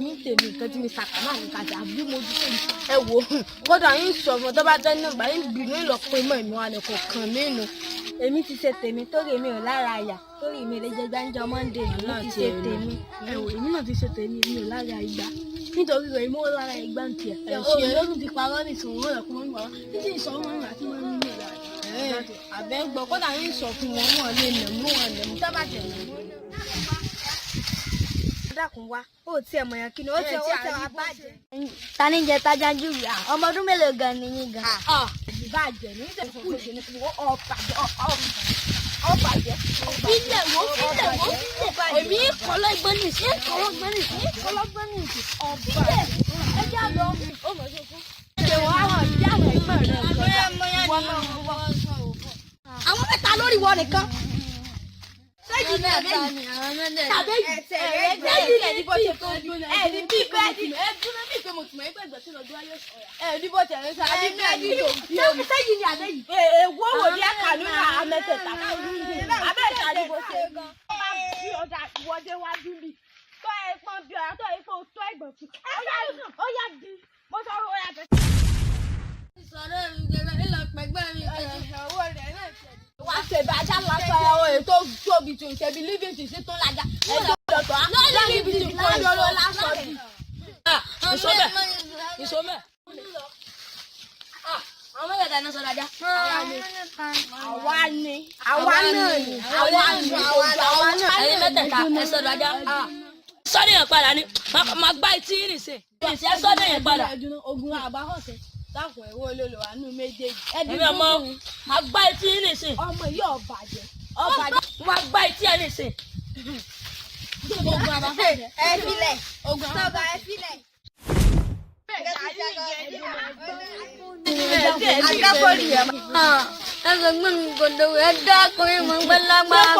èmi tèmi nǹkan tí mi sàkàmà ní kàjà àbí mo dúró ní ẹ wò kódà yín sọ fún tó bá jẹ́ nọ́mbà yín bínú ìlọ́pọ̀ ìmọ̀ ìmọ̀ alẹ́ kò kàn mí nù. èmi ti ṣe tèmi torí mi ò lára àyà torí mi lè jẹ gbáńjọ mọ́ndé èmi ti ṣe tèmi. ẹ wò èmi náà ti ṣe tèmi mi ò lára ìgbà nítorí rẹ̀ mo lára ìgbà ń tiẹ̀. òye lókun ti parọ́ ní ìṣòro rẹ̀ kó mọ́ nípa títí ìṣòro mọ́ nípa tí wọ́n ń lò lára. àbẹ́ gbọ́ kódà yín sọ fún wọn wọn lè nà mú wọn lè mú tábà tẹ̀lé. dákun wá ó tiẹ̀ mọ̀ yàn kí ni ó tiẹ̀ wá bàjẹ́. ta ni jẹ tájà jù yà ọmọ ọdún mélòó gan ni yín gan. bàjẹ́ ní ìṣẹ̀kú ìṣẹ̀ni ọ̀bàjẹ́ ilẹ̀ wo èmi kọ́lọ́ gbọ́n ní sí ọ̀bàjẹ́ ẹjẹ́ àlọ́ ó mọ̀ ṣe fún. ṣé wọ́n àwọn ìdí àwọn ẹgbẹ́ rẹ̀ àwọn mẹ́ta lórí wọn nìkan. sẹ́yìn ní ẹ̀bẹ́ yìí tàbí ẹ̀ẹ́dì ẹ̀ẹ́dì bó ṣe tó ẹ̀ẹ́dì bí bẹ́ẹ̀dì ẹ̀ẹ́dúró bí pé mo tì mọ́ ẹgbẹ́ ìgbà tí lọ́jọ́ ayé sọ̀rọ̀ ẹ̀ẹ́dì bó tẹ̀lé sọ ẹ̀ẹ́dì bẹ́ẹ̀dì tó sẹ́yìn ní abẹ́ yìí. èèwọ̀ wò ní ẹ̀ka lórí àmẹ́tẹ̀ẹ̀ta abẹ́ẹ̀ta ni bó ṣe gan. wọ́n máa bí ọjà ìwọ́dé wájú mi tó ẹ̀ pọ́n bí ọ̀yà tó ẹ̀ fọ́ tó ẹ̀gbọ̀n fún. ó yá di mo sọ ó yá tẹ̀sí. ìsọ̀rọ̀ ìlọpẹ̀gbẹ́ mi owó rẹ̀ náà tẹ̀lé. wàá ṣe bá aṣá lásán ẹ̀wọ̀n èyí tó tóbi tó ìṣẹ́bi living to sí tó lájà ẹ̀jọ̀ dọ̀tọ̀ á lọ́ọ̀lì ibi tí kò yọrọ lásán bí. ìṣọ́mẹ̀ àwọn mẹ́tẹ̀ẹ̀ta náà sọ dájá. àwa ni ẹ̀yin mẹ́tẹ̀ẹ̀ta ẹ̀ sọ dájá. sọ́dọ̀ yẹn padà ni máa gbá etí yín nìsín. ìṣẹ́ sọ́dọ̀ yẹn padà. ogun àbáhọ̀sẹ̀ dákun ẹ̀ wọ́n ló lò wá nínú méjèèjì. ẹ̀mí ọmọ máa gbá etí yín nìsín. ọmọ yìí ọ̀bàjẹ́. máa gbá etí yín nìsín. ogun àbáhọ̀sẹ̀. ẹ filẹ̀ sọba ẹ filẹ̀. Agapoli ya. Ẹsẹ̀ gbọ́n gbọ́dọ̀ ẹ dákùnrin mọ̀ gbẹ́ lágbára.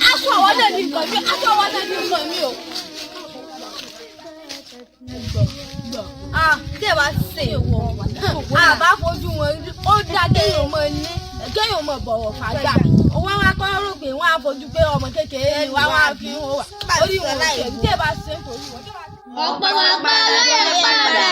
Aṣọ àwọn náà ní nǹkan mi, aṣọ àwọn náà ní nǹkan mi o. Tí ẹ bá ṣe àbá fojú wọn ó dá kéèyàn mọ̀ bọ̀wọ̀ fàgbà. Wọ́n wá kọ́ rò pé wọ́n á fojú pé ọmọ kékeré ni wọ́n á fi hàn wá. Orí wọn ò ṣe tí ẹ bá ṣe nítorí wọn. Ọ̀pọ̀lọpọ̀ lóye padà.